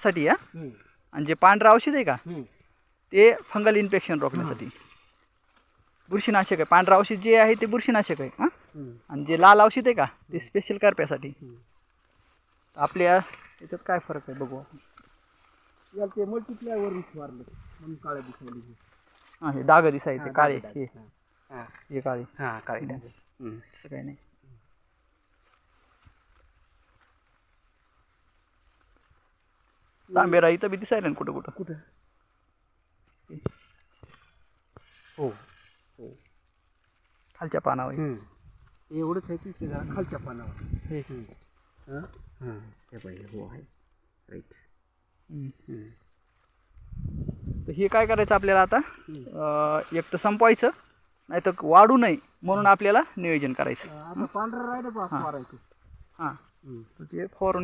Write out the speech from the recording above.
साठी या आणि जे पांढरं औषध आहे का ते फंगल इन्फेक्शन रोखण्यासाठी बुरशीनाशक आहे. पांढरं औषध जे आहे ते बुरशीनाशक आहे आणि जे लाल औषध आहे का ते स्पेशल करप्यासाठी. आपल्या याच्यात काय फरक आहे बघू आपण. याला ते मल्टीप्लायवर मारलं म्हणून काळे दिसायले. हां हे डाग दिसायचे काळे हे काळे काळे डाग. तसं काही नाही. तांबेरा इथं बी दिसायला ना कुठं कुठं कुठं? हो हो खालच्या पानावर एवढंच आहे की जरा खालच्या पानावर हे हे पाहिजे. हो आहे राईट. तर हे काय करायचं आपल्याला आता एक तर संपवायचं नाही तर वाढू नये म्हणून आपल्याला नियोजन करायचं. आता पांढरं राहिलं बा मारायचं. हां ते फवारून